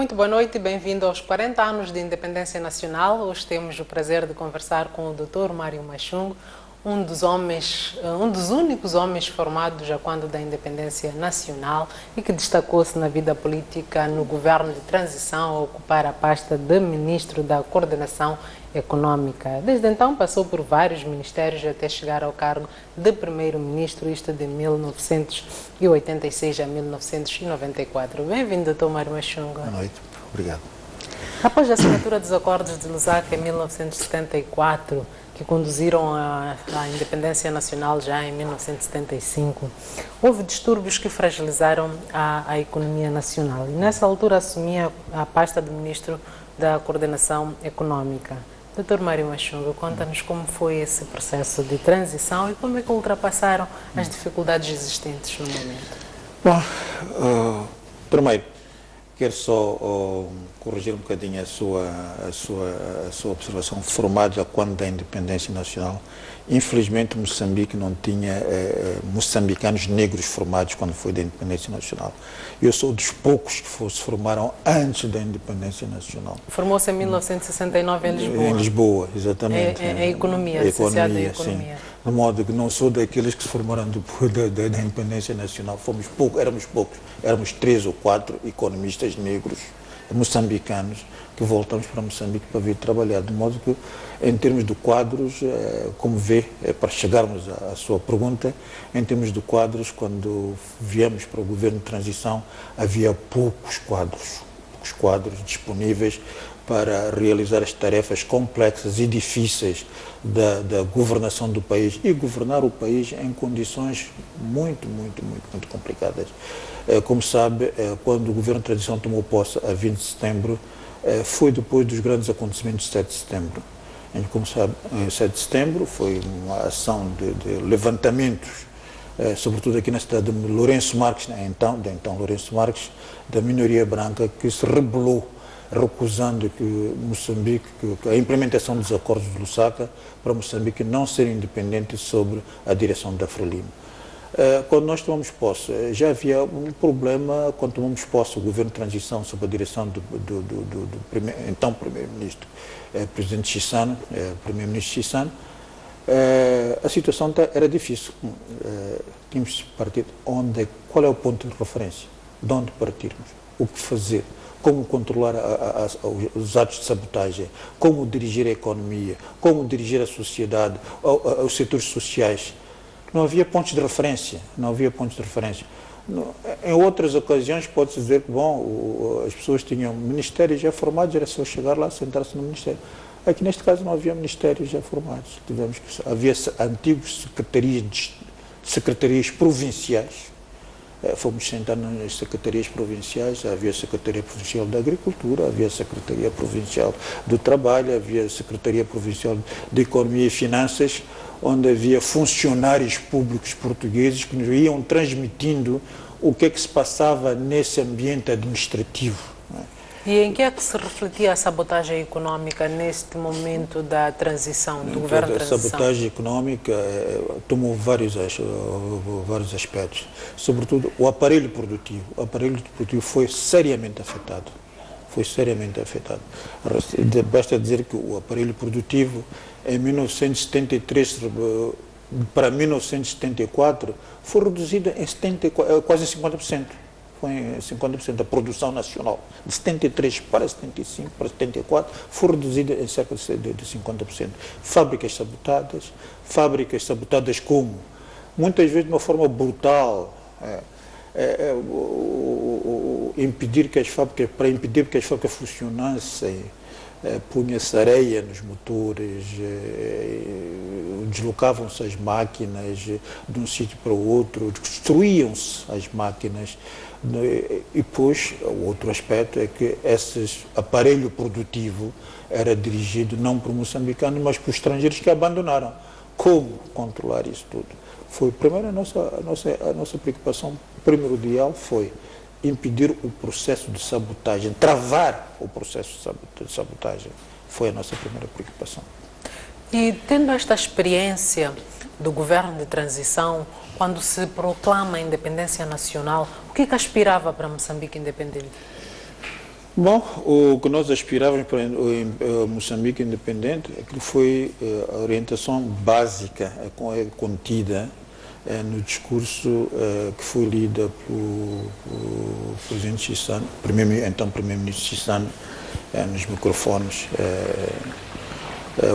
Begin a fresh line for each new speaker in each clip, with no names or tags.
Muito boa noite e bem-vindo aos 40 anos de Independência Nacional. Hoje temos o prazer de conversar com o Dr. Mário Machungo, um dos únicos homens formados já quando da Independência Nacional e que destacou-se na vida política no governo de transição a ocupar a pasta de Ministro da Coordenação Econômica. Desde então passou por vários ministérios até chegar ao cargo de Primeiro-Ministro, isto de 1986 a 1994. Bem-vindo, Dr. Mário Machungo.
Boa noite, obrigado.
Após a assinatura dos acordos de Lusaka em 1974, que conduziram à independência nacional já em 1975, houve distúrbios que fragilizaram a economia nacional. E nessa altura assumia a pasta de Ministro da Coordenação Econômica. Dr. Mário Machungo, conta-nos como foi esse processo de transição e como é que ultrapassaram as dificuldades existentes no momento.
Bom, primeiro, quero só corrigir um bocadinho a sua observação. Formada quando da independência nacional, infelizmente Moçambique não tinha moçambicanos negros formados quando foi da independência nacional. Eu sou dos poucos que se formaram antes da independência nacional.
Formou-se em 1969 em Lisboa.
Em Lisboa, exatamente.
Em economia, licenciado em economia.
Sim. De modo que não sou daqueles que se formaram depois da independência nacional. Éramos poucos, éramos 3 ou 4 economistas negros moçambicanos que voltamos para Moçambique para vir trabalhar. De modo que, em termos de quadros, como vê, para chegarmos à sua pergunta, em termos de quadros, quando viemos para o governo de transição, havia poucos quadros disponíveis para realizar as tarefas complexas e difíceis da governação do país e governar o país em condições muito complicadas. Como sabe, quando o governo de transição tomou posse a 20 de setembro, foi depois dos grandes acontecimentos de 7 de setembro. Como sabe, 7 de setembro foi uma ação de levantamentos, sobretudo aqui na cidade de Lourenço Marques, então Lourenço Marques, da minoria branca, que se rebelou recusando que Moçambique, que a implementação dos acordos de Lusaka para Moçambique não ser independente sobre a direção da Frelimo. Quando nós tomamos posse, já havia um problema quando tomamos posse o governo de transição sob a direção do então primeiro-ministro, presidente Chissano, primeiro-ministro Chissano. A situação era difícil. Tínhamos de partir qual é o ponto de referência, de onde partirmos, o que fazer, como controlar os atos de sabotagem, como dirigir a economia, como dirigir a sociedade, os setores sociais. Não havia pontos de referência, Em outras ocasiões pode-se dizer que, as pessoas tinham ministérios já formados, era só chegar lá, sentar-se no ministério. Aqui neste caso não havia ministérios já formados, havia antigos secretarias provinciais. Fomos sentar nas secretarias provinciais, havia a Secretaria Provincial da Agricultura, havia a Secretaria Provincial do Trabalho, havia a Secretaria Provincial de Economia e Finanças, onde havia funcionários públicos portugueses que nos iam transmitindo o que é que se passava nesse ambiente administrativo.
E em que é que se refletia a sabotagem econômica neste momento da transição, do governo de transição?
A sabotagem econômica tomou vários aspectos, sobretudo o aparelho produtivo. O aparelho produtivo foi seriamente afetado. Basta dizer que o aparelho produtivo, em 1973 para 1974, foi reduzido em quase 50%. Foi em 50% da produção nacional. De 73 para 75, para 74, foi reduzida em cerca de 50%. Fábricas sabotadas como? Muitas vezes de uma forma brutal. Para impedir que as fábricas funcionassem, punha-se areia nos motores, deslocavam-se as máquinas de um sítio para o outro, destruíam-se as máquinas. E depois, o outro aspecto é que esse aparelho produtivo era dirigido não por moçambicanos, mas por estrangeiros que abandonaram. Como controlar isso tudo? Foi, primeiro, a nossa preocupação primordial foi impedir o processo de sabotagem, travar o processo de sabotagem. Foi a nossa primeira preocupação.
E tendo esta experiência do governo de transição, quando se proclama a independência nacional, o que aspirava para Moçambique independente?
Bom, o que nós aspirávamos para o Moçambique independente, aquilo foi a orientação básica, contida no discurso que foi lido pelo presidente Chissano, então primeiro-ministro Chissano, nos microfones,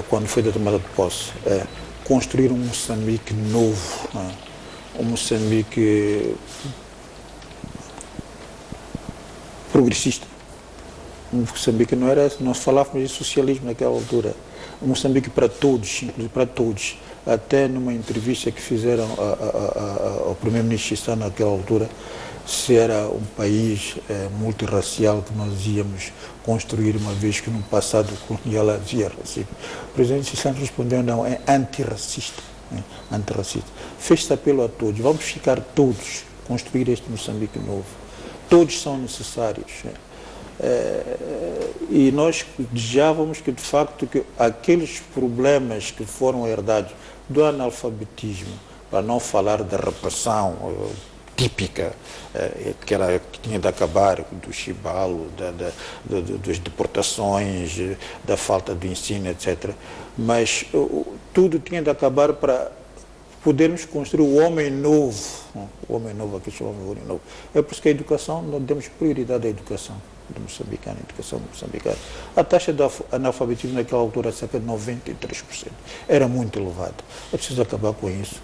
quando foi da tomada de posse. Construir um Moçambique novo, um Moçambique progressista. Moçambique não era, nós falávamos de socialismo naquela altura, Moçambique para todos, inclusive para todos. Até numa entrevista que fizeram ao primeiro-ministro Chissano naquela altura, se era um país multirracial que nós íamos construir, uma vez que no passado colonial havia racismo. O presidente Chissano respondeu, não, é antirracista. Antirracista. Fez-se apelo a todos, vamos ficar todos, construir este Moçambique novo. Todos são necessários. E nós desejávamos que, de facto, que aqueles problemas que foram herdados do analfabetismo, para não falar da repressão típica, que tinha de acabar, do chibalo, das deportações, da falta de ensino, etc. Mas tudo tinha de acabar para podermos construir o homem novo, aqui chamamos o homem novo. É por isso que a educação, nós demos prioridade à educação do moçambicano, educação moçambicana. A taxa de analfabetismo naquela altura era cerca de 93%. Era muito elevada. É preciso acabar com isso.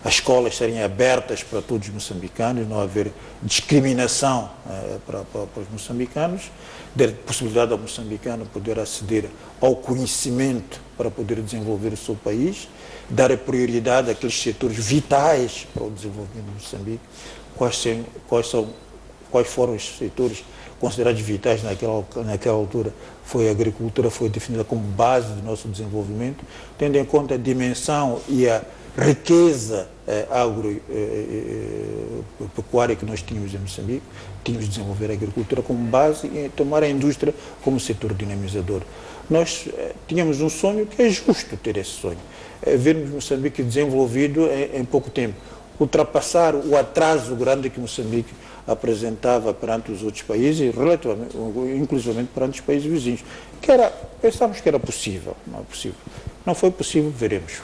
As escolas serem abertas para todos os moçambicanos, não haver discriminação para os moçambicanos, dar possibilidade ao moçambicano poder aceder ao conhecimento para poder desenvolver o seu país, dar prioridade àqueles setores vitais para o desenvolvimento de Moçambique. Quais foram os setores considerados vitais naquela altura? Foi a agricultura, foi definida como base do nosso desenvolvimento, tendo em conta a dimensão e a riqueza agropecuária que nós tínhamos em Moçambique. Tínhamos de desenvolver a agricultura como base e tomar a indústria como setor dinamizador. Nós tínhamos um sonho que é justo ter esse sonho, vermos Moçambique desenvolvido em pouco tempo, ultrapassar o atraso grande que Moçambique apresentava perante os outros países, inclusivamente perante os países vizinhos. Pensávamos que era possível, não é possível. Não foi possível, veremos.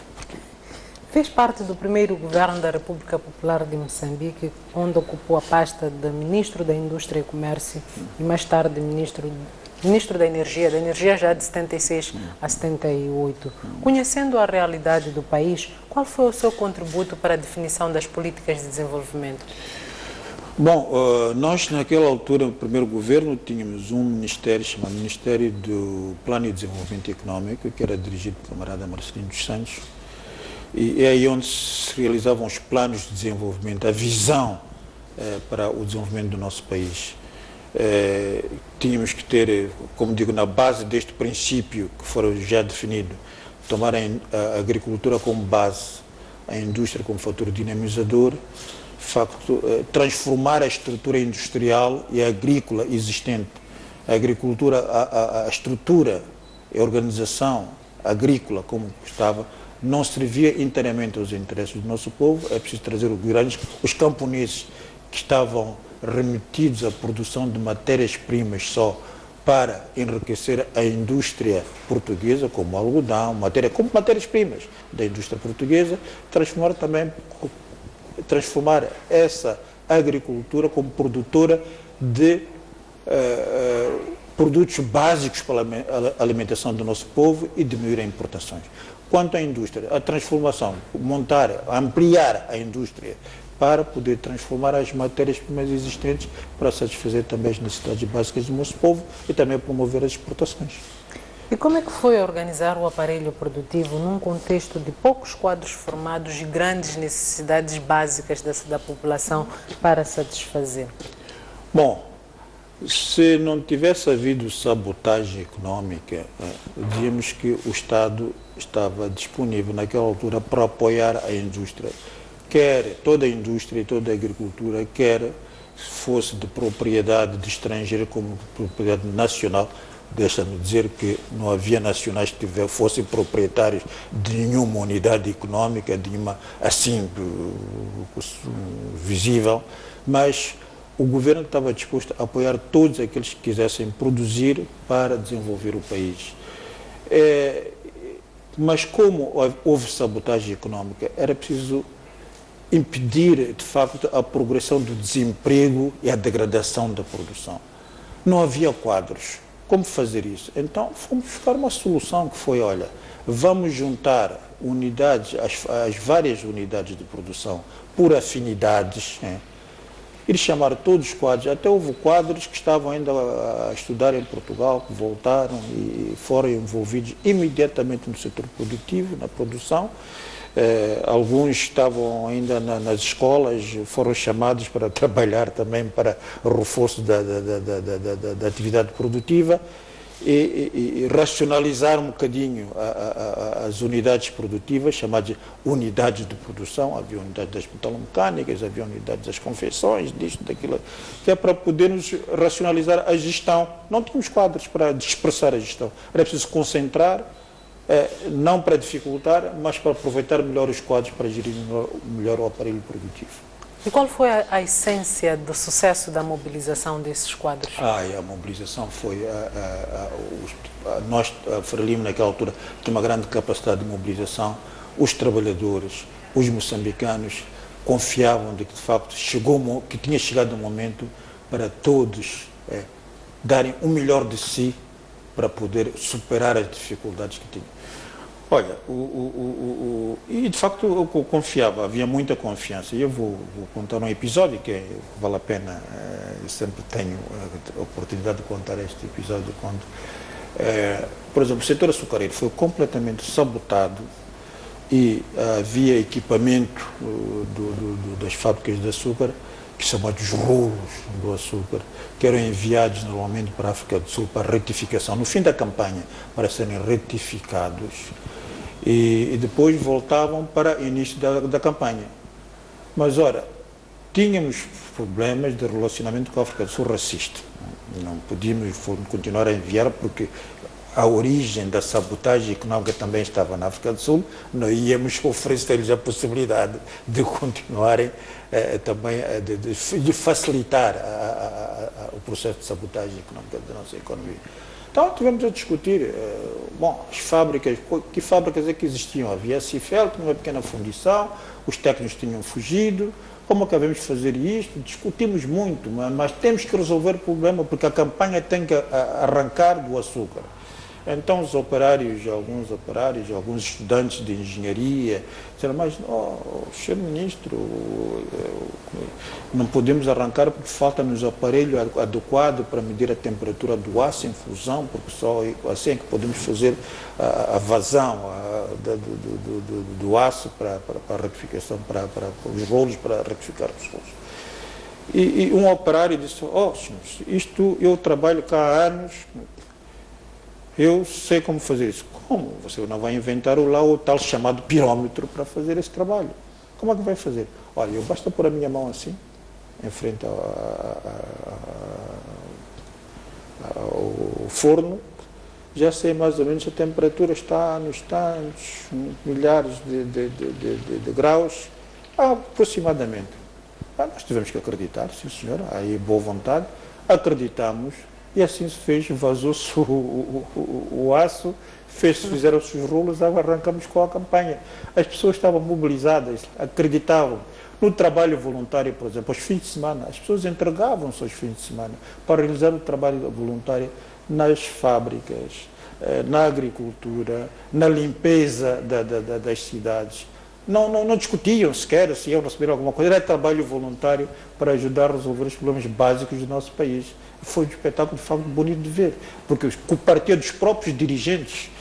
Fez parte do primeiro governo da República Popular de Moçambique, onde ocupou a pasta de Ministro da Indústria e Comércio e mais tarde Ministro da Energia já de 76 a 78. Conhecendo a realidade do país, qual foi o seu contributo para a definição das políticas de desenvolvimento?
Bom, nós naquela altura, no primeiro governo, tínhamos um ministério chamado Ministério do Plano e Desenvolvimento Econômico, que era dirigido pelo camarada Marcelino dos Santos, e é aí onde se realizavam os planos de desenvolvimento, a visão para o desenvolvimento do nosso país. Tínhamos que ter, como digo, na base deste princípio que foram já definido, tomar a agricultura como base, a indústria como fator dinamizador, transformar a estrutura industrial e agrícola existente. A agricultura, a estrutura e a organização agrícola como estava, não servia inteiramente aos interesses do nosso povo. É preciso trazer os camponeses que estavam remetidos à produção de matérias-primas só para enriquecer a indústria portuguesa, como algodão, como matérias-primas da indústria portuguesa, transformar essa agricultura como produtora de produtos básicos para a alimentação do nosso povo e diminuir as importações. Quanto à indústria, a transformação, ampliar a indústria para poder transformar as matérias-primas existentes para satisfazer também as necessidades básicas do nosso povo e também promover as exportações.
E como é que foi organizar o aparelho produtivo num contexto de poucos quadros formados e grandes necessidades básicas da população para satisfazer?
Bom, se não tivesse havido sabotagem econômica, dizíamos que o Estado estava disponível naquela altura para apoiar a indústria, quer toda a indústria e toda a agricultura, quer fosse de propriedade de estrangeiro como propriedade nacional. Deixa-me dizer que não havia nacionais que fossem proprietários de nenhuma unidade econômica, de nenhuma assim visível, mas o governo estava disposto a apoiar todos aqueles que quisessem produzir para desenvolver o país. Mas como houve sabotagem econômica, era preciso impedir, de facto, a progressão do desemprego e a degradação da produção. Não havia quadros. Como fazer isso? Então, fomos buscar uma solução que foi, olha, vamos juntar unidades, as várias unidades de produção por afinidades, eles chamaram todos os quadros, até houve quadros que estavam ainda a estudar em Portugal, que voltaram e foram envolvidos imediatamente no setor produtivo, na produção. Alguns estavam ainda nas escolas, foram chamados para trabalhar também para o reforço da atividade produtiva e racionalizar um bocadinho as unidades produtivas, chamadas unidades de produção. Havia unidades das metalomecânicas, havia unidades das confecções, disto, daquilo, que é para podermos racionalizar a gestão. Não tínhamos quadros para dispersar a gestão, era preciso concentrar, não para dificultar, mas para aproveitar melhor os quadros para gerir melhor o aparelho produtivo.
E qual foi a essência do sucesso da mobilização desses quadros?
A mobilização foi... nós, a Frelimo, naquela altura, tinha uma grande capacidade de mobilização. Os trabalhadores, os moçambicanos, confiavam de que, de facto, que tinha chegado o momento para todos darem o melhor de si para poder superar as dificuldades que tinham. Olha, e de facto eu confiava, havia muita confiança. E eu vou contar um episódio que vale a pena, eu sempre tenho a oportunidade de contar este episódio quando, por exemplo, o setor açucareiro foi completamente sabotado e havia equipamento das fábricas de açúcar, que são chamados rolos do açúcar, que eram enviados normalmente para a África do Sul para retificação, no fim da campanha, para serem retificados. E depois voltavam para o início da campanha. Mas, ora, tínhamos problemas de relacionamento com a África do Sul racista. Não podíamos continuar a enviar porque a origem da sabotagem econômica também estava na África do Sul. Não íamos oferecer-lhes a possibilidade de continuarem também, de facilitar o processo de sabotagem econômica da nossa economia. Então, tivemos a discutir, as fábricas, que fábricas é que existiam? Havia a Cifel, tinha uma pequena fundição, os técnicos tinham fugido, como acabamos de fazer isto? Discutimos muito, mas temos que resolver o problema, porque a campanha tem que arrancar do açúcar. Então, alguns operários, alguns estudantes de engenharia, disseram, mas, Sr. Ministro, não podemos arrancar porque falta-nos o aparelho adequado para medir a temperatura do aço em fusão, porque só assim é que podemos fazer a vazão do aço para a retificação, para os rolos, para retificar os rolos. E um operário disse, senhores, isto eu trabalho cá há anos, eu sei como fazer isso. Como? Você não vai inventar o tal chamado pirômetro para fazer esse trabalho. Como é que vai fazer? Olha, eu basta pôr a minha mão assim, em frente ao forno, já sei mais ou menos a temperatura está nos tantos milhares de graus, aproximadamente. Nós tivemos que acreditar, sim senhor, aí boa vontade, acreditamos. E assim se fez, vazou-se o aço, fizeram-se os rolos, arrancamos com a campanha. As pessoas estavam mobilizadas, acreditavam. No trabalho voluntário, por exemplo, aos fins de semana, as pessoas entregavam-se aos fins de semana para realizar o trabalho voluntário nas fábricas, na agricultura, na limpeza das cidades. Não discutiam sequer se iam receber alguma coisa, era trabalho voluntário para ajudar a resolver os problemas básicos do nosso país. Foi um espetáculo de facto bonito de ver, porque partia dos próprios dirigentes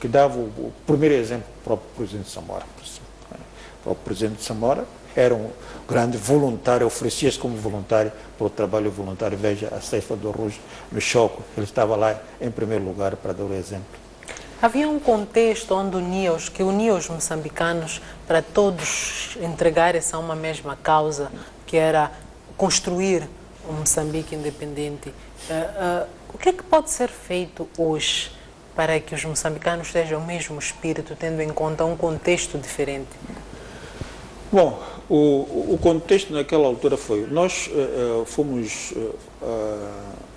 que davam o primeiro exemplo, o próprio Presidente Samora. O Presidente Samora era um grande voluntário, oferecia-se como voluntário para o trabalho voluntário. Veja a ceifa do arroz no Choco, ele estava lá em primeiro lugar para dar o exemplo.
Havia um contexto onde unia os moçambicanos para todos entregarem-se a uma mesma causa, que era construir um Moçambique independente. O que é que pode ser feito hoje para que os moçambicanos tenham o mesmo espírito, tendo em conta um contexto diferente?
Bom, o contexto naquela altura foi, nós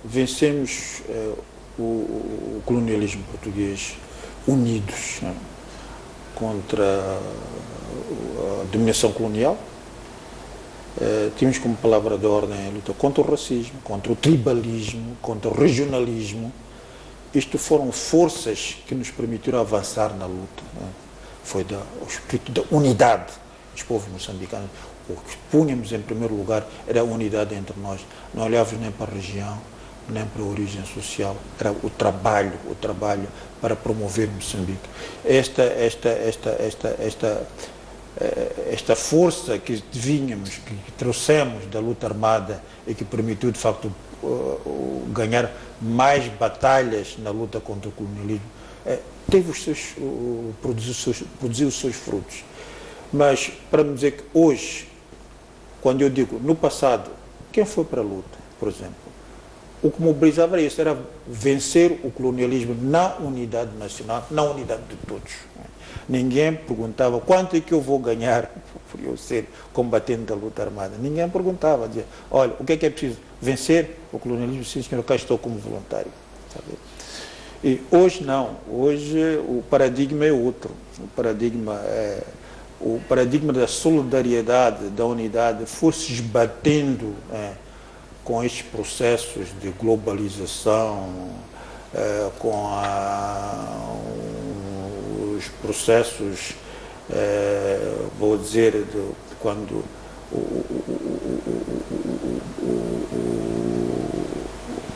vencemos o colonialismo português unidos, né, contra a dominação colonial. Tínhamos como palavra de ordem a luta contra o racismo, contra o tribalismo, contra o regionalismo. Isto foram forças que nos permitiram avançar na luta, né? Foi o espírito da unidade dos povos moçambicanos. O que punhamos em primeiro lugar era a unidade entre nós. Não olhávamos nem para a região, nem para a origem social. Era o trabalho para promover Moçambique. Esta força que vínhamos, que trouxemos da luta armada e que permitiu, de facto, ganhar mais batalhas na luta contra o colonialismo, produziu os seus frutos. Mas, para me dizer que hoje, quando eu digo no passado, quem foi para a luta, por exemplo, o que mobilizava era isso, era vencer o colonialismo na unidade nacional, na unidade de todos. Ninguém perguntava quanto é que eu vou ganhar por eu ser combatente da luta armada. Ninguém perguntava, dizia, olha, o que é preciso? Vencer o colonialismo, sim senhor, cá estou como voluntário. Sabe? E hoje não, hoje o paradigma é outro. O paradigma da solidariedade, da unidade, foi se esbatendo com estes processos de globalização, com os processos, vou dizer, de quando o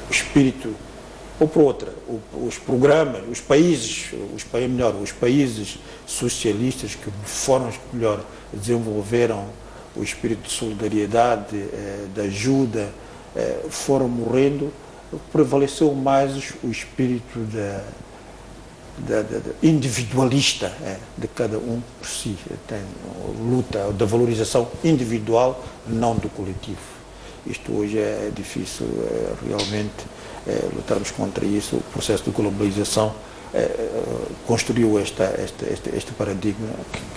espírito, ou por outra, os programas, os países socialistas que foram os que melhor desenvolveram o espírito de solidariedade, de ajuda, foram morrendo, prevaleceu mais o espírito individualista, de cada um por si. Tem luta da valorização individual, não do coletivo. Isto hoje é difícil realmente lutarmos contra isso. O processo de globalização construiu este paradigma,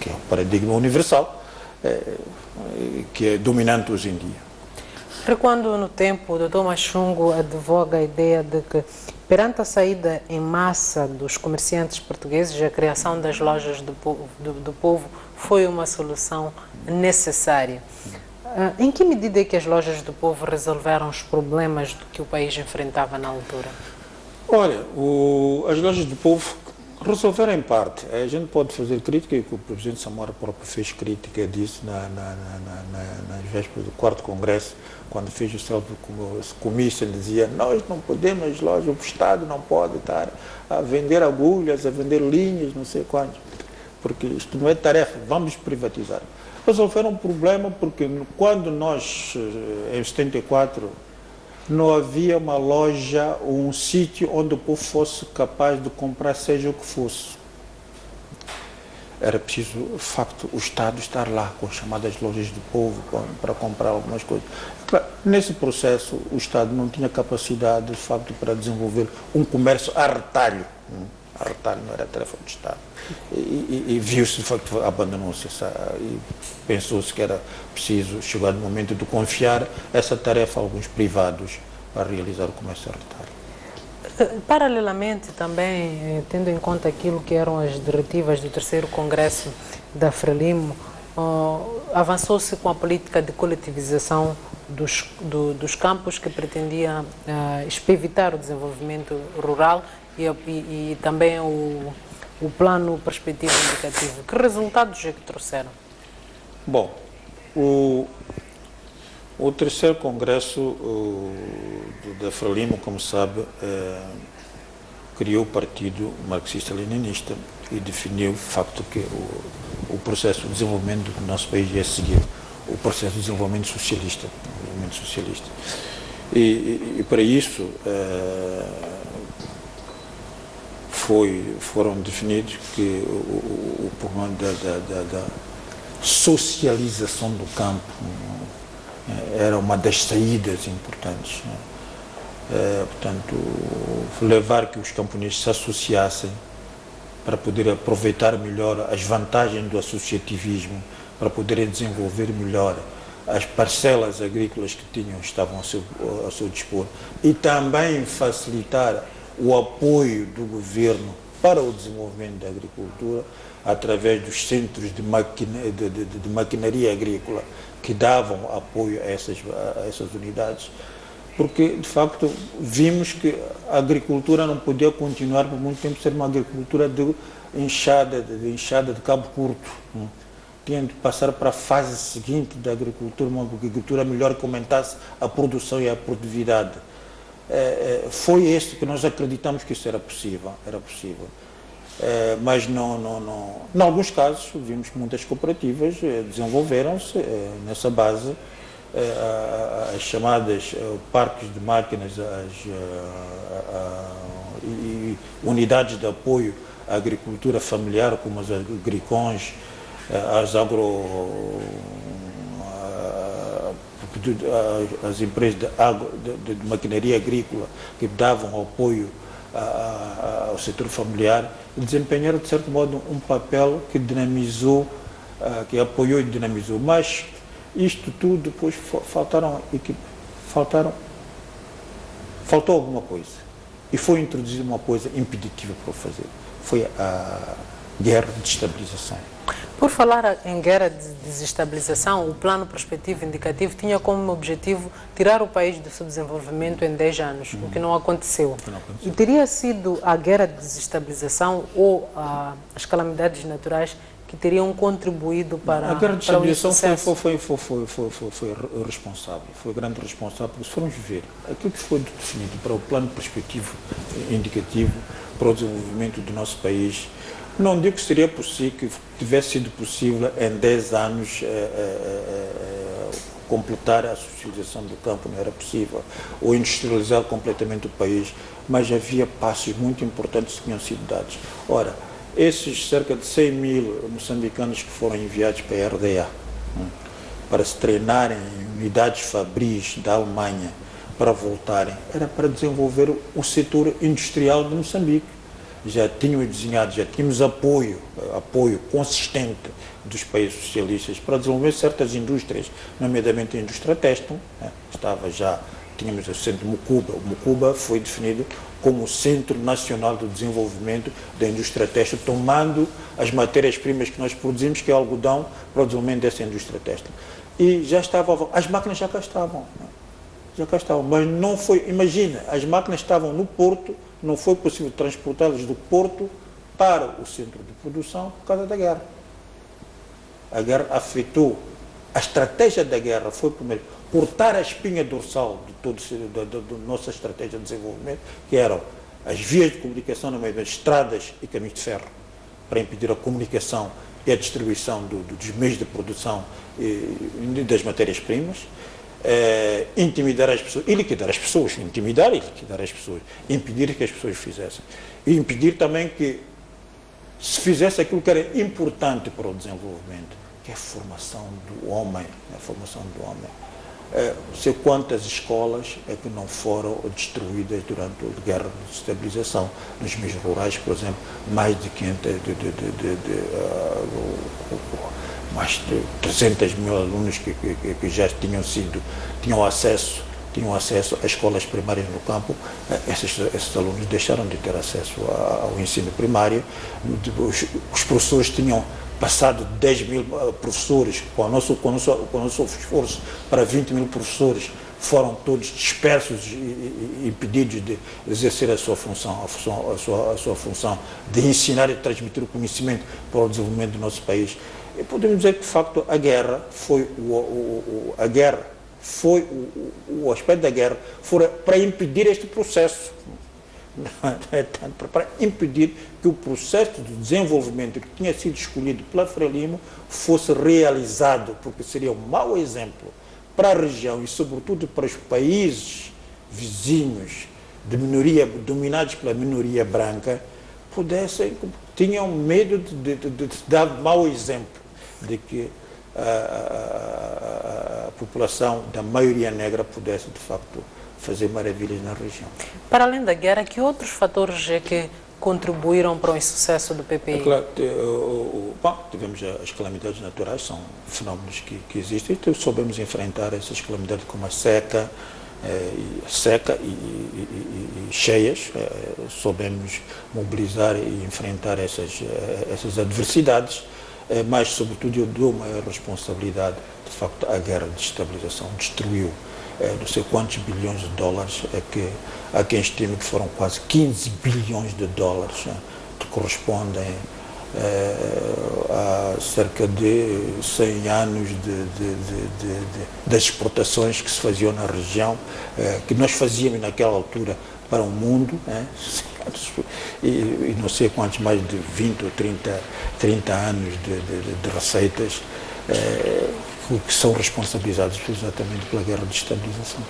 que é um paradigma universal, que é dominante hoje em dia.
Recuando no tempo, o Dr. Machungo advoga a ideia de que, perante a saída em massa dos comerciantes portugueses, a criação das lojas do povo foi uma solução necessária. Em que medida é que as lojas do povo resolveram os problemas que o país enfrentava na altura?
Olha, as lojas do povo resolveram em parte. A gente pode fazer crítica, e o presidente Samora próprio fez crítica disso nas vésperas do 4º Congresso, quando fez o seu comício. Ele dizia, nós não podemos, as lojas, o Estado não pode estar a vender agulhas, a vender linhas, não sei quantos, porque isto não é tarefa, vamos privatizar. Resolveram um problema porque quando nós, em 74, não havia uma loja ou um sítio onde o povo fosse capaz de comprar seja o que fosse. Era preciso, de facto, o Estado estar lá com as chamadas lojas do povo para comprar algumas coisas. Claro, nesse processo, o Estado não tinha capacidade, de facto, para desenvolver um comércio a retalho. A retalho não era tarefa do Estado. E viu-se, de facto, abandonou-se e pensou-se que era preciso, chegar no momento de confiar essa tarefa a alguns privados para realizar o comércio a retalho.
Paralelamente também, tendo em conta aquilo que eram as diretivas do 3º Congresso da Frelimo, avançou-se com a política de coletivização dos campos que pretendia evitar o desenvolvimento rural e também o plano perspectivo indicativo. Que resultados é que trouxeram?
Bom, o 3º Congresso da Frelimo, como sabe, criou o Partido Marxista-Leninista e definiu, de facto, que o processo de desenvolvimento do nosso país é seguir o processo de desenvolvimento socialista. E para isso foram definidos que o problema da socialização do campo era uma das saídas importantes. Portanto, levar que os camponeses se associassem para poder aproveitar melhor as vantagens do associativismo, para poderem desenvolver melhor as parcelas agrícolas que estavam ao seu dispor, e também facilitar o apoio do governo para o desenvolvimento da agricultura através dos centros de maquinaria agrícola que davam apoio a essas unidades, porque de facto vimos que a agricultura não podia continuar por muito tempo ser uma agricultura de enxada de cabo curto. Tinha de passar para a fase seguinte da agricultura, uma agricultura melhor que aumentasse a produção e a produtividade. Foi este que nós acreditamos que isso era possível. Mas em alguns casos, vimos que muitas cooperativas desenvolveram-se nessa base, as chamadas parques de máquinas, e unidades de apoio à agricultura familiar, como as agricons, as empresas de maquinaria agrícola que davam apoio ao setor familiar, desempenharam de certo modo um papel que dinamizou, que apoiou e dinamizou. Mas isto tudo depois faltou alguma coisa e foi introduzida uma coisa impeditiva para o fazer. Foi a guerra de desestabilização.
Por falar em guerra de desestabilização, o plano prospectivo indicativo tinha como objetivo tirar o país do subdesenvolvimento em 10 anos, o que não aconteceu. E teria sido a guerra de desestabilização ou as calamidades naturais que teriam contribuído para
a guerra de desestabilização foi responsável, foi grande responsável, porque se formos ver aquilo que foi definido para o plano prospectivo indicativo para o desenvolvimento do nosso país, não digo que seria possível, que tivesse sido possível em 10 anos completar a socialização do campo, não era possível, ou industrializar completamente o país, mas havia passos muito importantes que tinham sido dados. Ora, esses cerca de 100 mil moçambicanos que foram enviados para a RDA, para se treinarem em unidades fabris da Alemanha, para voltarem, era para desenvolver o setor industrial de Moçambique. Já tínhamos desenhado, já tínhamos apoio consistente dos países socialistas para desenvolver certas indústrias, nomeadamente a indústria têxtil. Tínhamos o centro de Mucuba. O Mucuba foi definido como o Centro Nacional do Desenvolvimento da Indústria Têxtil, tomando as matérias-primas que nós produzimos, que é o algodão, para o desenvolvimento dessa indústria têxtil. E já estavam, as máquinas já cá estavam, mas não foi, imagina, as máquinas estavam no porto, não foi possível transportá-las do porto para o centro de produção por causa da guerra. A guerra afetou, a estratégia da guerra foi, primeiro, cortar a espinha dorsal da nossa estratégia de desenvolvimento, que eram as vias de comunicação, nomeadamente estradas e caminhos de ferro, para impedir a comunicação e a distribuição dos meios de produção e das matérias-primas, intimidar as pessoas e liquidar as pessoas, intimidar e liquidar as pessoas, impedir que as pessoas fizessem, e impedir também que se fizesse aquilo que era importante para o desenvolvimento, que é a formação do homem, sei quantas escolas é que não foram destruídas durante a guerra de desestabilização. Nos meios rurais, por exemplo, mais de 300 mil alunos que já tinham acesso a escolas primárias no campo. Esses alunos deixaram de ter acesso ao ensino primário. Os professores tinham passado 10 mil professores, com o nosso esforço, para 20 mil professores, foram todos dispersos e impedidos de exercer a sua função, a sua função de ensinar e transmitir o conhecimento para o desenvolvimento do nosso país. E podemos dizer que, de facto, o aspecto da guerra foi para impedir este processo. Para impedir que o processo de desenvolvimento que tinha sido escolhido pela Frelimo fosse realizado, porque seria um mau exemplo para a região e, sobretudo, para os países vizinhos de minoria, dominados pela minoria branca, tinham medo de dar mau exemplo, de que a população da maioria negra pudesse, de facto, fazer maravilhas na região.
Para além da guerra, que outros fatores é que contribuíram para o insucesso do PPI?
É claro, bom, tivemos as calamidades naturais, são fenómenos que existem, então soubemos enfrentar essas calamidades como a seca, e cheias, soubemos mobilizar e enfrentar essas adversidades, mas sobretudo eu dou uma responsabilidade, de facto a guerra de desestabilização destruiu não sei quantos bilhões de dólares, há quem estime que foram quase 15 bilhões de dólares, que correspondem a cerca de 100 anos das exportações que se faziam na região, que nós fazíamos naquela altura para o mundo, e não sei quantos, mais de 20 ou 30 anos de receitas, que são responsabilizados exatamente pela guerra de estabilização.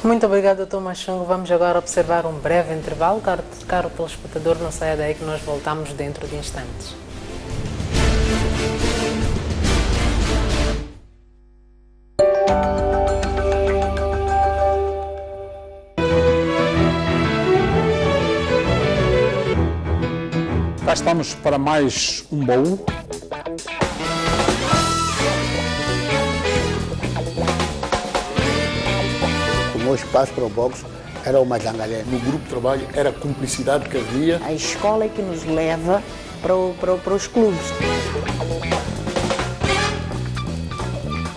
Muito obrigado, Dr. Machungo. Vamos agora observar um breve intervalo. Caro telespectador, não saia daí que nós voltamos dentro de instantes.
Cá estamos para mais um baú.
O meu espaço para o boxe era o Majangalé.
No grupo de trabalho era a cumplicidade que havia.
A escola é que nos leva para os clubes.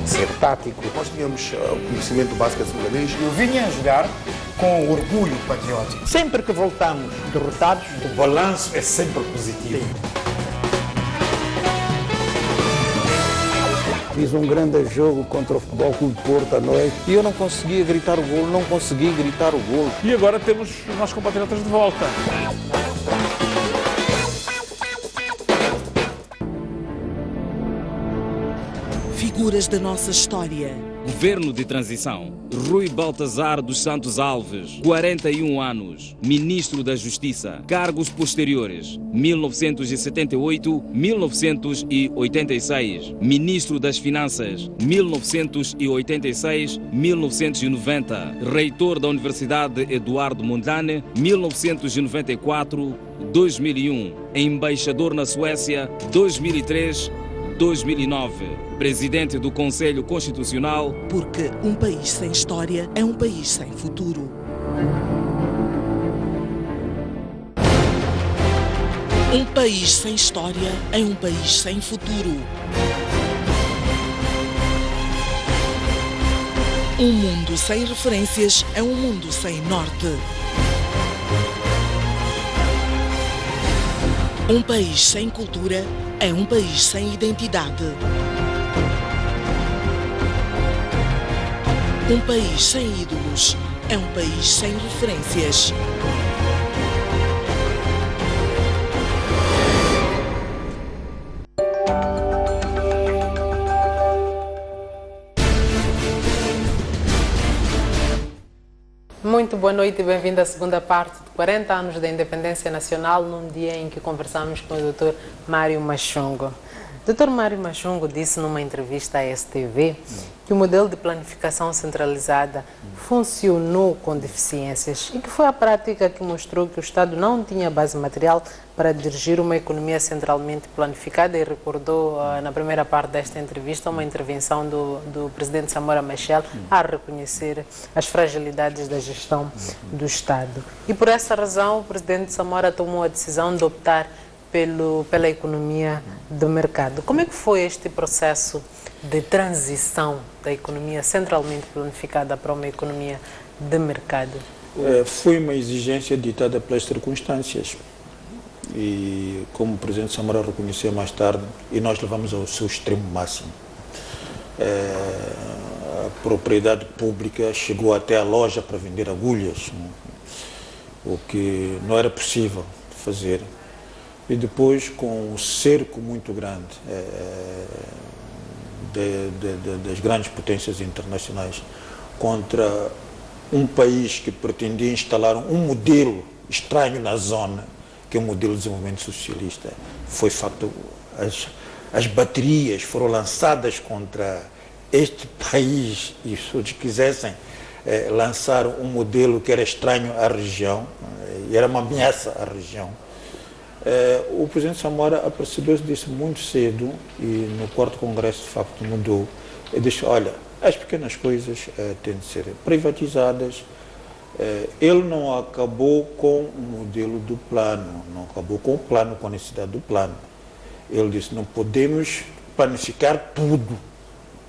Ser tático.
Nós tínhamos o conhecimento básico de sudanês.
Eu vinha a jogar com orgulho patriótico.
Sempre que voltamos derrotados, o balanço é sempre positivo.
Fiz um grande jogo contra o Futebol Clube de Porto à noite e eu não conseguia gritar o golo, não consegui gritar o golo.
E agora temos os nossos compatriotas de volta.
Figuras da nossa história.
Governo de transição. Rui Baltazar dos Santos Alves, 41 anos, Ministro da Justiça. Cargos posteriores: 1978-1986, Ministro das Finanças, 1986-1990, Reitor da Universidade Eduardo Mondlane, 1994-2001, Embaixador na Suécia, 2003-2009, Presidente do Conselho Constitucional.
Porque um país sem história é um país sem futuro. Um país sem história é um país sem futuro. Um mundo sem referências é um mundo sem norte. Um país sem cultura é um país sem identidade. Um país sem ídolos é um país sem referências.
Muito boa noite e bem-vindo à segunda parte de 40 anos da independência nacional, num dia em que conversamos com o Dr. Mário Machungo. Dr. Mário Machungo disse numa entrevista à STV que o modelo de planificação centralizada funcionou com deficiências e que foi a prática que mostrou que o Estado não tinha base material para dirigir uma economia centralmente planificada, e recordou na primeira parte desta entrevista uma intervenção do presidente Samora Machel a reconhecer as fragilidades da gestão do Estado. E por essa razão o presidente Samora tomou a decisão de optar pela economia do mercado. Como é que foi este processo de transição da economia centralmente planificada para uma economia de mercado?
Foi uma exigência ditada pelas circunstâncias. E como o presidente Samora reconheceu mais tarde, e nós levamos ao seu extremo máximo, a propriedade pública chegou até a loja para vender agulhas, o que não era possível fazer. E depois, com um cerco muito grande das grandes potências internacionais contra um país que pretendia instalar um modelo estranho na zona, que é o modelo de desenvolvimento socialista, foi facto, as baterias foram lançadas contra este país, e se eles quisessem lançar um modelo que era estranho à região, e era uma ameaça à região. O presidente Samora apercebeu-se disso muito cedo e no quarto congresso de facto mudou. Ele disse, olha, as pequenas coisas têm de ser privatizadas. Ele não acabou com o modelo do plano, não acabou com o plano, com a necessidade do plano. Ele disse, não podemos planificar tudo,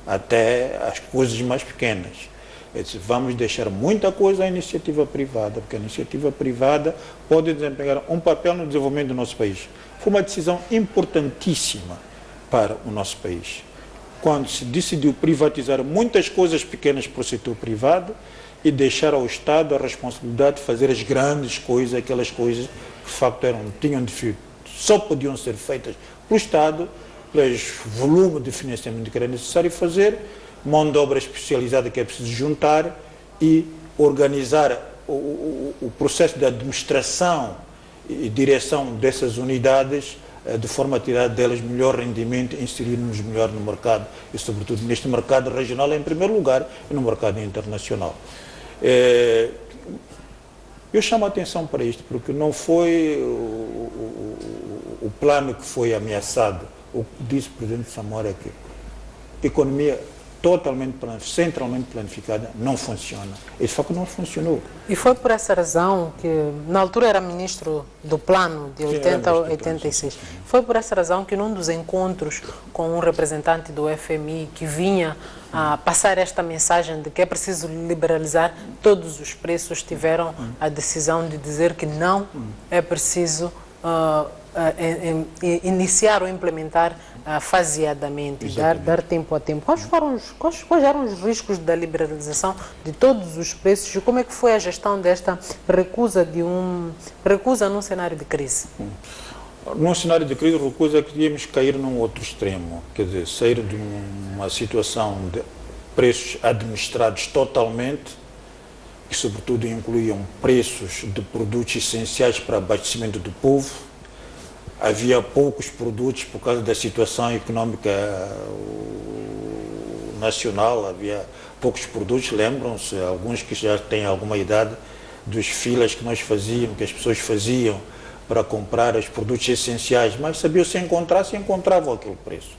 até as coisas mais pequenas. Ele disse, vamos deixar muita coisa à iniciativa privada, porque a iniciativa privada pode desempenhar um papel no desenvolvimento do nosso país. Foi uma decisão importantíssima para o nosso país. Quando se decidiu privatizar muitas coisas pequenas para o setor privado e deixar ao Estado a responsabilidade de fazer as grandes coisas, aquelas coisas que de facto só podiam ser feitas pelo Estado, pelo volume de financiamento que era necessário fazer, mão de obra especializada que é preciso juntar e organizar o processo de administração e direção dessas unidades de forma a tirar delas melhor rendimento e inserir-nos melhor no mercado e sobretudo neste mercado regional em primeiro lugar e no mercado internacional. Eu chamo a atenção para isto porque não foi o plano que foi ameaçado. O que disse o presidente Samora é que a economia centralmente planificada não funciona. Esse facto não funcionou.
E foi por essa razão que, na altura era ministro do plano, de 80 a 86, foi por essa razão que num dos encontros com um representante do FMI que vinha a passar esta mensagem de que é preciso liberalizar todos os preços, tiveram a decisão de dizer que não é preciso iniciar ou implementar faseadamente, dar tempo a tempo. Quais eram os riscos da liberalização de todos os preços e como é que foi a gestão desta recusa num cenário de crise?
Num cenário de crise, recusa que íamos cair num outro extremo, quer dizer, sair de uma situação de preços administrados totalmente, que sobretudo incluíam preços de produtos essenciais para abastecimento do povo. Havia poucos produtos por causa da situação económica nacional, havia poucos produtos, lembram-se, alguns que já têm alguma idade, dos filas que nós fazíamos, que as pessoas faziam para comprar os produtos essenciais, mas sabiam se encontravam aquele preço.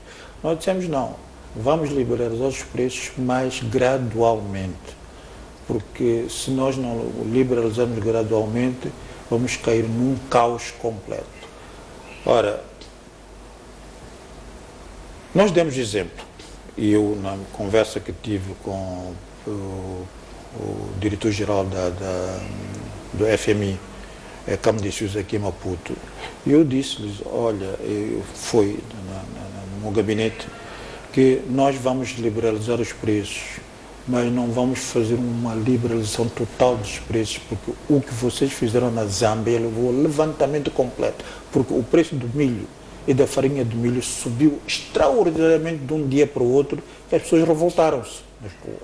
Nós dissemos não, vamos liberalizar os preços mais gradualmente, porque se nós não liberalizarmos gradualmente, vamos cair num caos completo. Ora, nós demos exemplo, e eu na conversa que tive com o diretor-geral do FMI, Camo de Sousa aqui em Maputo, e eu disse-lhes, olha, foi no meu gabinete, que nós vamos liberalizar os preços, mas não vamos fazer uma liberalização total dos preços, porque o que vocês fizeram na Zâmbia levou ao levantamento completo, porque o preço do milho e da farinha de milho subiu extraordinariamente de um dia para o outro, e as pessoas revoltaram-se nas ruas.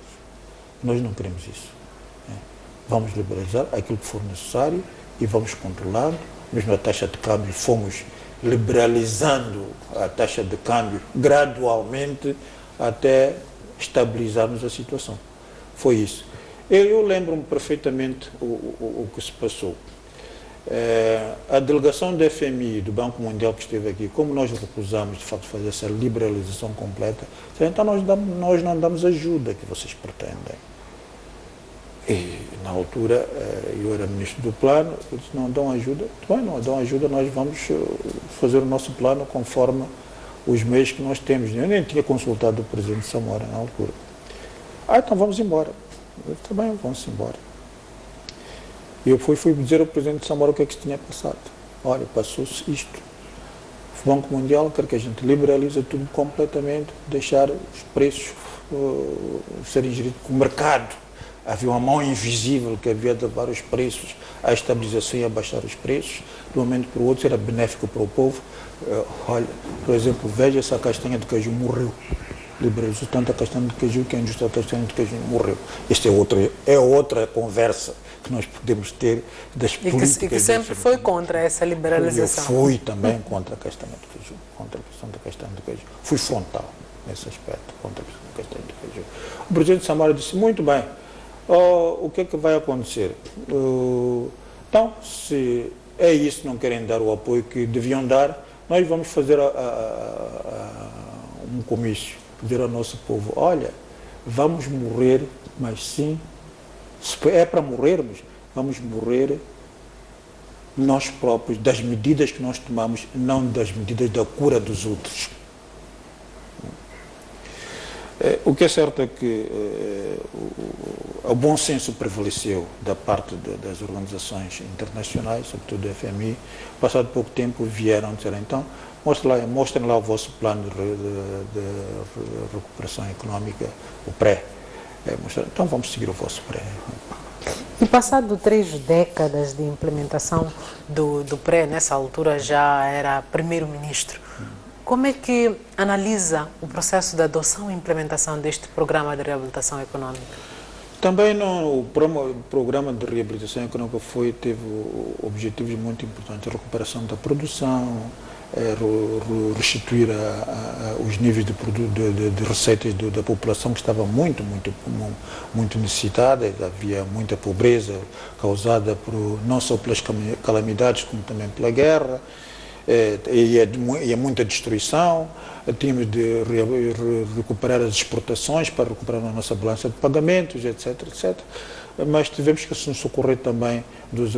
Nós não queremos isso. Vamos liberalizar aquilo que for necessário e vamos controlando, mesmo a taxa de câmbio, fomos liberalizando a taxa de câmbio gradualmente até estabilizarmos a situação. Foi isso. Eu lembro-me perfeitamente o que se passou. A delegação do FMI, do Banco Mundial que esteve aqui, como nós recusamos de facto fazer essa liberalização completa, então nós não damos a ajuda que vocês pretendem. E na altura eu era ministro do plano, eu disse, não dão ajuda, não dão ajuda, nós vamos fazer o nosso plano conforme os meios que nós temos. Eu nem tinha consultado o presidente Samora na altura. Então vamos embora. Eu disse, também vamos embora. E eu fui dizer ao presidente Samora o que é que se tinha passado. Olha, passou-se isto. O Banco Mundial quer que a gente liberalize tudo completamente, deixar os preços serem geridos com o mercado. Havia uma mão invisível que havia de levar os preços à estabilização e a baixar os preços. De um momento para o outro era benéfico para o povo. Olha, por exemplo, veja essa castanha de caju morreu. Liberalizou tanta castanha de caju que a indústria da castanha de caju morreu. Esta é outra conversa que nós podemos ter das políticas.
E que sempre foi contra essa liberalização.
Eu fui também contra a castanha de caju, contra a questão da castanha de caju. Fui frontal nesse aspecto, contra a questão da castanha de caju. O presidente Samora disse, muito bem, o que é que vai acontecer? Então, se é isso, não querem dar o apoio que deviam dar, nós vamos fazer um comício, dizer ao nosso povo, olha, vamos morrer, mas sim, se é para morrermos, vamos morrer nós próprios, das medidas que nós tomamos, não das medidas da cura dos outros. O que é certo é que o bom senso prevaleceu da parte das organizações internacionais, sobretudo do FMI. Passado pouco tempo vieram dizer, então, mostrem lá o vosso plano de recuperação económica, o pré. Então vamos seguir o vosso pré.
E passado 3 décadas de implementação do pré, nessa altura já era primeiro-ministro, como é que analisa o processo de adoção e implementação deste programa de reabilitação econômica? Também
o programa de reabilitação econômica teve objetivos muito importantes, a recuperação da produção, restituir os níveis de receitas da população que estava muito necessitada. Havia muita pobreza causada não só pelas calamidades como também pela guerra, e muita destruição. Tínhamos de recuperar as exportações para recuperar a nossa balança de pagamentos, etc. Mas tivemos que nos socorrer também das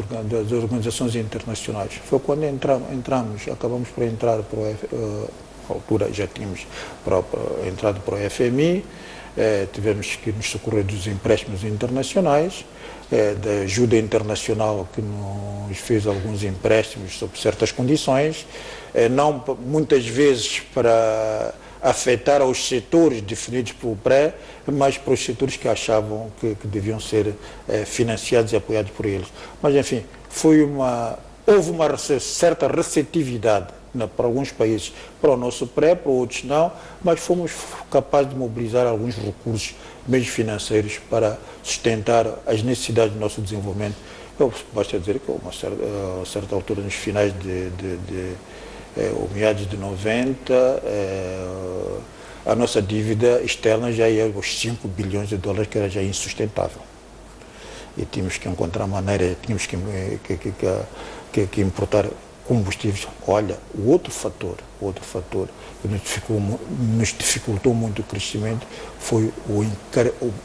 organizações internacionais. Foi quando acabamos por entrar para a altura já tínhamos entrado para o FMI, tivemos que nos socorrer dos empréstimos internacionais, da ajuda internacional que nos fez alguns empréstimos sob certas condições, não muitas vezes para afetar aos setores definidos pelo pré, mas para os setores que achavam que deviam ser financiados e apoiados por eles. Mas, enfim, houve uma certa receptividade para alguns países, para o nosso pré, para outros não, mas fomos capazes de mobilizar alguns recursos, meios financeiros, para sustentar as necessidades do nosso desenvolvimento. Basta dizer que a certa altura, nos finais ou meados de 90, a nossa dívida externa já ia aos 5 bilhões de dólares, que era já insustentável. E tínhamos que encontrar maneira, tínhamos que importar combustíveis. Olha, o outro fator que nos dificultou muito o crescimento foi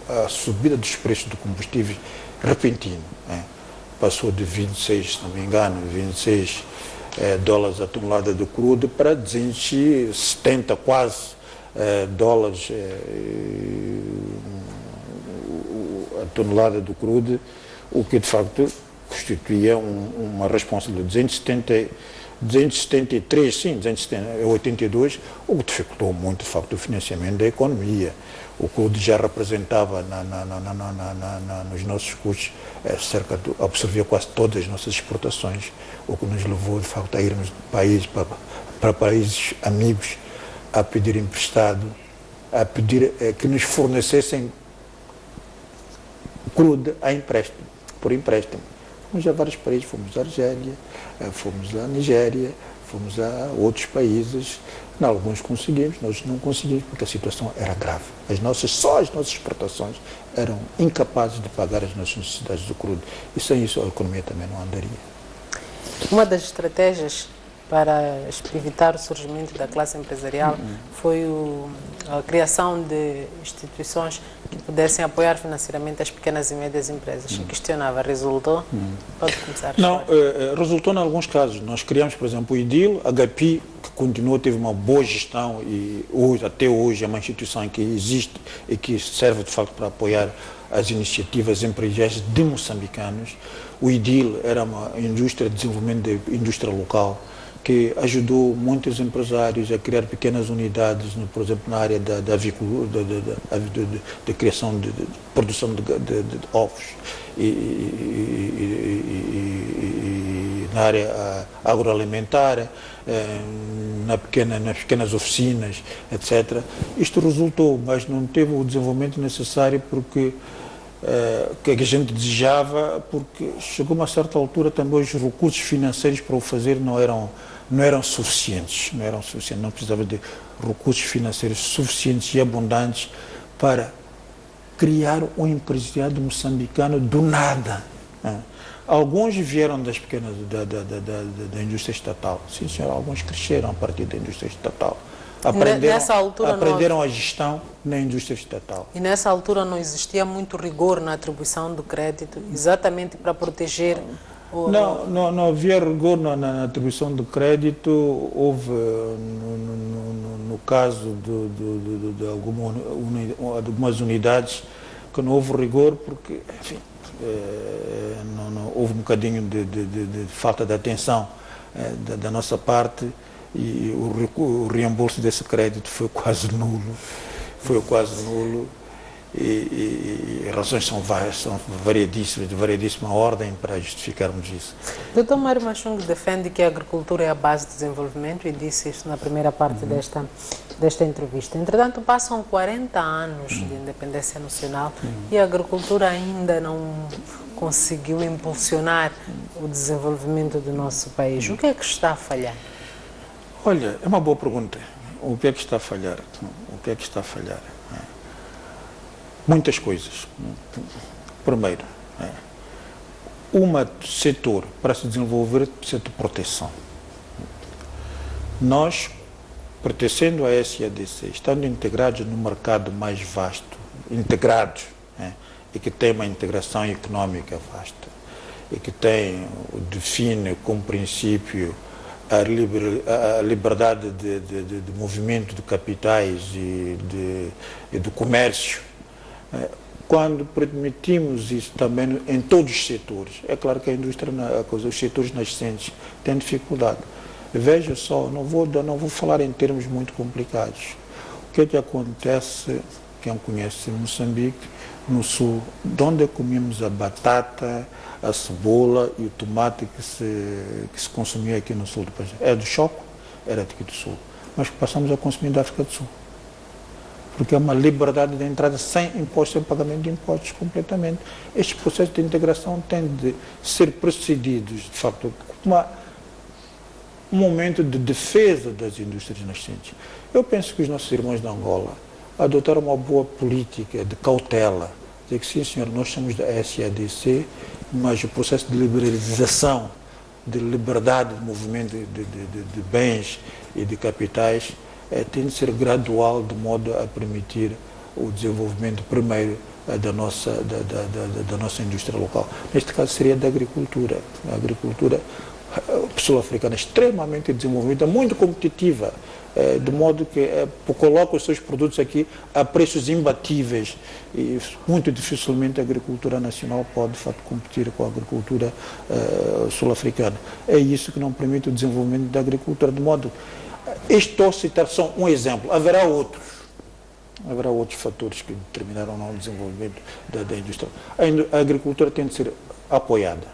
a subida dos preços do combustível repentino. Passou de 26, se não me engano, 26 dólares a tonelada de crudo para 270 quase dólares a tonelada de crudo, o que de facto constituía uma responsabilidade. 273, sim, 282, o que dificultou muito, de facto, o financiamento da economia. O crudo já representava nos nossos custos absorvia quase todas as nossas exportações, o que nos levou, de facto, a irmos para países amigos a pedir emprestado, a pedir que nos fornecessem crudo por empréstimo. Fomos a vários países, fomos à Argélia, fomos à Nigéria, fomos a outros países. Em alguns conseguimos, nós não conseguimos, porque a situação era grave. Só as nossas exportações eram incapazes de pagar as nossas necessidades do crudo. E sem isso a economia também não andaria.
Uma das estratégias para evitar o surgimento da classe empresarial foi a criação de instituições que pudessem apoiar financeiramente as pequenas e médias empresas. Questionava, resultou? Pode começar.
Não, resultou em alguns casos. Nós criamos, por exemplo, o IDIL, a HPI, que continuou, teve uma boa gestão e até hoje é uma instituição que existe e que serve de facto para apoiar as iniciativas empresariais de moçambicanos. O IDIL era uma indústria de desenvolvimento de indústria local, que ajudou muitos empresários a criar pequenas unidades, por exemplo, na área da criação de produção de ovos e na área agroalimentar, nas pequenas oficinas, etc. Isto resultou, mas não teve o desenvolvimento necessário porque que a gente desejava, porque chegou a uma certa altura também os recursos financeiros para o fazer não eram suficientes, não precisava de recursos financeiros suficientes e abundantes para criar um empresariado moçambicano do nada, Alguns vieram das pequenas, da indústria estatal. Sim, senhor, alguns cresceram a partir da indústria estatal. Aprenderam a gestão na indústria estatal.
E nessa altura não existia muito rigor na atribuição do crédito, exatamente para proteger o...
Não havia rigor na atribuição do crédito. Houve, no caso de algumas unidades, que não houve rigor porque, enfim, não houve um bocadinho de falta de atenção da nossa parte. E o reembolso desse crédito foi quase nulo, e razões são variedíssimas, de variedíssima ordem para justificarmos isso.
Dr. Mário Machung defende que a agricultura é a base do desenvolvimento e disse isso na primeira parte desta entrevista. Entretanto, passam 40 anos de independência nacional e a agricultura ainda não conseguiu impulsionar o desenvolvimento do nosso país. O que é que está a falhar?
Olha, é uma boa pergunta. O que é que está a falhar? Muitas coisas. Primeiro, setor para se desenvolver precisa de proteção. Nós, pertencendo à SADC, estando integrados no mercado mais vasto, e que tem uma integração econômica vasta, e que define como princípio a liberdade de movimento de capitais e do comércio. Quando permitimos isso também em todos os setores, é claro que a indústria, os setores nascentes têm dificuldade. Veja só, não vou falar em termos muito complicados. O que é que acontece, quem conhece Moçambique, no sul, de onde comemos a batata, a cebola e o tomate que se consumia aqui no sul do país? É do Choco? Era daqui do sul. Mas passamos a consumir da África do Sul. Porque é uma liberdade de entrada sem impostos, sem pagamento de impostos completamente. Estes processos de integração têm de ser precedidos, de facto, com um momento de defesa das indústrias nascentes. Eu penso que os nossos irmãos da Angola adotaram uma boa política de cautela. Dizer que sim, senhor, nós somos da SADC, mas o processo de liberalização, de liberdade de movimento de bens e de capitais tem de ser gradual, de modo a permitir o desenvolvimento primeiro da nossa indústria local. Neste caso seria da agricultura. A agricultura sul-africana é extremamente desenvolvida, muito competitiva, de modo que coloca os seus produtos aqui a preços imbatíveis e muito dificilmente a agricultura nacional pode, de fato, competir com a agricultura sul-africana. É isso que não permite o desenvolvimento da agricultura, de modo... Estou a citar só um exemplo, haverá outros fatores que determinaram o desenvolvimento da indústria. A agricultura tem de ser apoiada.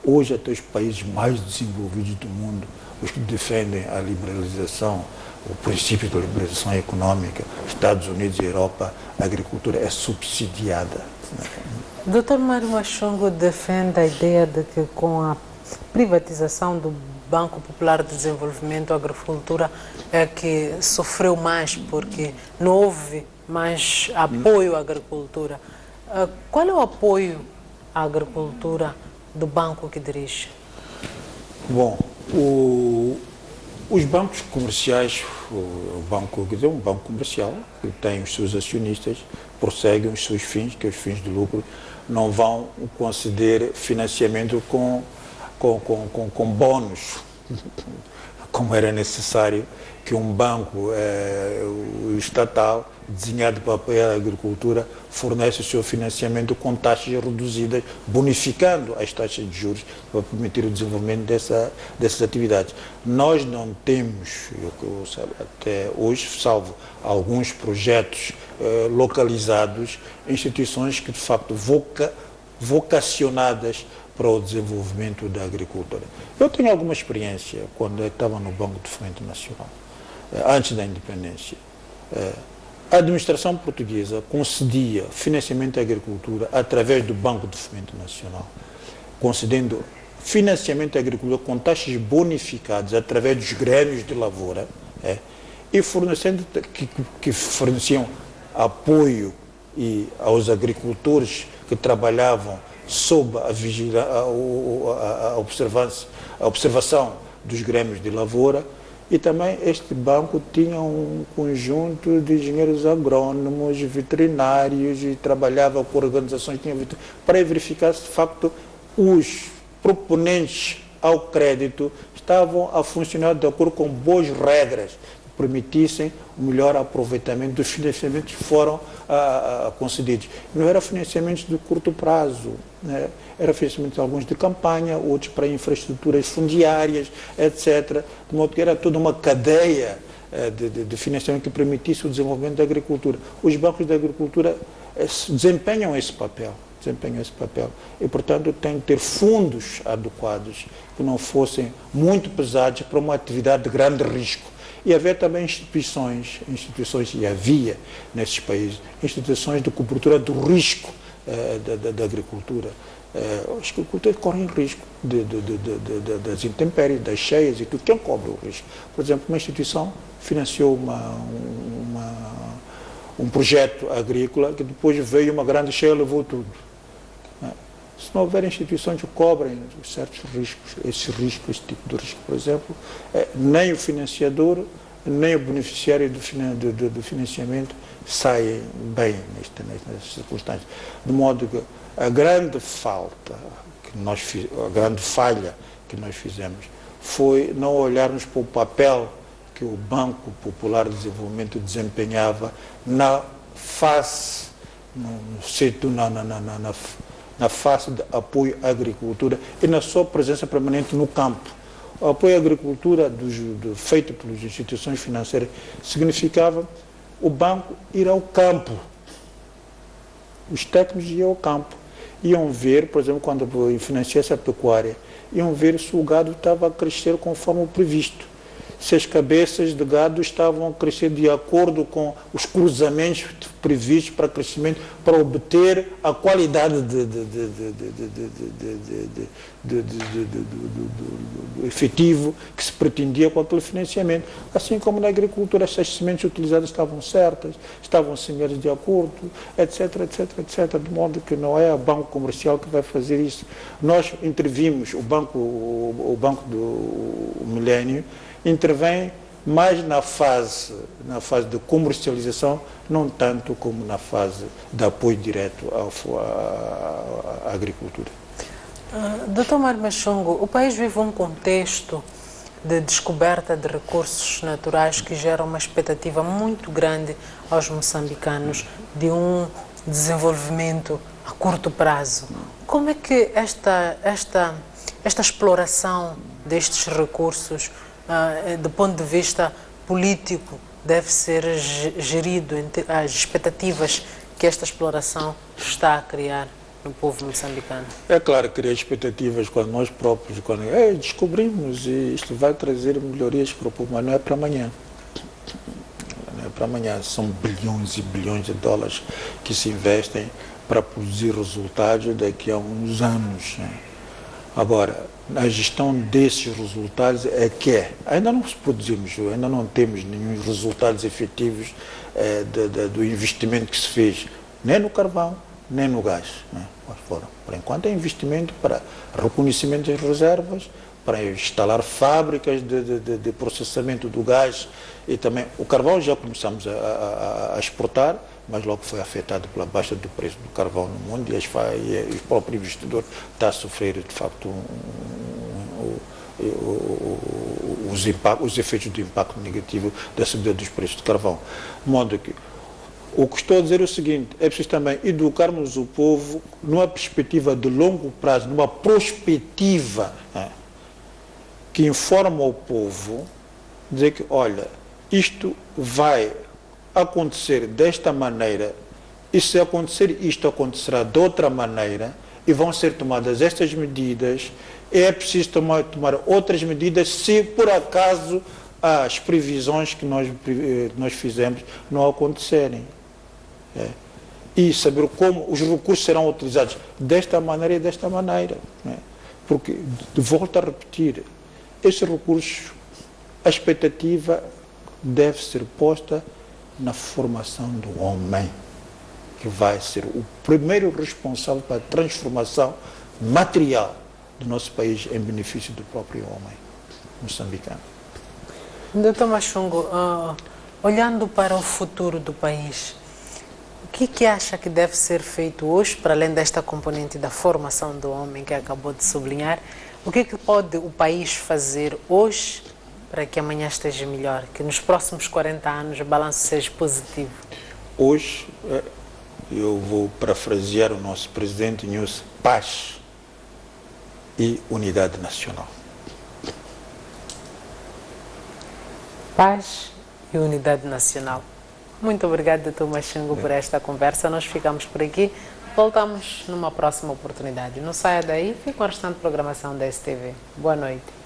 Hoje, até os países mais desenvolvidos do mundo, os que defendem a liberalização, o princípio da liberalização econômica, Estados Unidos e Europa, a agricultura é subsidiada.
Dr. Mário Machung defende a ideia de que com a privatização do Banco Popular de Desenvolvimento, a agricultura é que sofreu mais porque não houve mais apoio à agricultura. Qual é o apoio à agricultura do banco que dirige?
Bom, os bancos comerciais, um banco comercial que tem os seus acionistas, prosseguem os seus fins, que os fins de lucro não vão conceder financiamento com bónus, como era necessário que um banco estatal desenhado para apoiar a agricultura fornece o seu financiamento com taxas reduzidas, bonificando as taxas de juros para permitir o desenvolvimento dessas atividades. Nós não temos, até hoje, salvo alguns projetos localizados, instituições que de facto vocacionadas para o desenvolvimento da agricultura. Eu tenho alguma experiência quando eu estava no Banco de Fomento Nacional, antes da independência. A administração portuguesa concedia financiamento à agricultura através do Banco de Fomento Nacional, concedendo financiamento à agricultura com taxas bonificadas através dos grêmios de lavoura, e fornecendo, que forneciam apoio aos agricultores que trabalhavam sob a observação dos grêmios de lavoura, e também este banco tinha um conjunto de engenheiros agrônomos, veterinários, e trabalhava com organizações para verificar se de facto os proponentes ao crédito estavam a funcionar de acordo com boas regras que permitissem o melhor aproveitamento dos financiamentos que foram concedidos. Não eram financiamentos de curto prazo, né? Eram financiamentos alguns de campanha, outros para infraestruturas fundiárias, etc. De modo que era toda uma cadeia de financiamento que permitisse o desenvolvimento da agricultura. Os bancos da agricultura desempenham esse papel. E, portanto, tem que ter fundos adequados que não fossem muito pesados para uma atividade de grande risco. E haver também instituições, e havia nesses países, instituições de cobertura do risco da agricultura. Os agricultores correm risco das intempéries, das cheias e tudo. Quem cobre o risco? Por exemplo, uma instituição financiou um projeto agrícola que depois veio uma grande cheia e levou tudo. Se não houver instituições que cobrem certos riscos, esse tipo de risco, por exemplo, nem o financiador, nem o beneficiário do financiamento saem bem nestas circunstâncias. De modo que a grande falha que nós fizemos foi não olharmos para o papel que o Banco Popular de Desenvolvimento desempenhava na face de apoio à agricultura e na sua presença permanente no campo. O apoio à agricultura feito pelas instituições financeiras significava o banco ir ao campo. Os técnicos iam ao campo. Iam ver, por exemplo, quando financiasse a pecuária, iam ver se o gado estava a crescer conforme o previsto. Se as cabeças de gado estavam a crescer de acordo com os cruzamentos previstos para crescimento, para obter a qualidade efetivo que se pretendia com aquele financiamento. Assim como na agricultura, se as sementes utilizadas estavam certas, estavam semeadas de acordo, etc, de modo que não é o banco comercial que vai fazer isso. Nós intervimos, o Banco do Milênio intervém mais na fase de comercialização, não tanto como na fase de apoio direto à agricultura.
Dr. Mário Machungo, o país vive um contexto de descoberta de recursos naturais que gera uma expectativa muito grande aos moçambicanos de um desenvolvimento a curto prazo. Como é que esta exploração destes recursos do ponto de vista político, deve ser gerido entre as expectativas que esta exploração está a criar no povo moçambicano?
É claro, criar expectativas quando nós próprios, descobrimos e isto vai trazer melhorias para o povo, mas não é para amanhã. Não é para amanhã, são bilhões e bilhões de dólares que se investem para produzir resultados daqui a uns anos. Agora, a gestão desses resultados ainda não produzimos, ainda não temos nenhum resultados efetivos do investimento que se fez, nem no carvão, nem no gás. Por enquanto é investimento para reconhecimento das reservas, para instalar fábricas de processamento do gás e também o carvão já começamos a exportar, mas logo foi afetado pela baixa do preço do carvão no mundo e o próprio investidor está a sofrer, de facto, os efeitos do impacto negativo da subida dos preços do carvão. De modo que o que estou a dizer é o seguinte: é preciso também educarmos o povo numa perspectiva de longo prazo, numa prospectiva que informa o povo, dizer que, olha, isto vai acontecer desta maneira e se acontecer isto, acontecerá de outra maneira e vão ser tomadas estas medidas. É preciso tomar outras medidas se por acaso as previsões que nós fizemos não acontecerem. E saber como os recursos serão utilizados desta maneira e desta maneira. Porque, de volta a repetir, esses recursos, a expectativa deve ser posta na formação do homem. que vai ser o primeiro responsável para a transformação material do nosso país em benefício do próprio homem moçambicano.
Dr. Machungo, olhando para o futuro do país, o que acha que deve ser feito hoje, para além desta componente da formação do homem que acabou de sublinhar, o que pode o país fazer hoje para que amanhã esteja melhor, que nos próximos 40 anos o balanço seja positivo?
Hoje, eu vou parafrasear o nosso presidente Nunes: paz e unidade nacional.
Paz e unidade nacional. Muito obrigado, Dr. Machungo, por esta conversa. Nós ficamos por aqui. Voltamos numa próxima oportunidade. Não saia daí, fique com a restante programação da STV. Boa noite.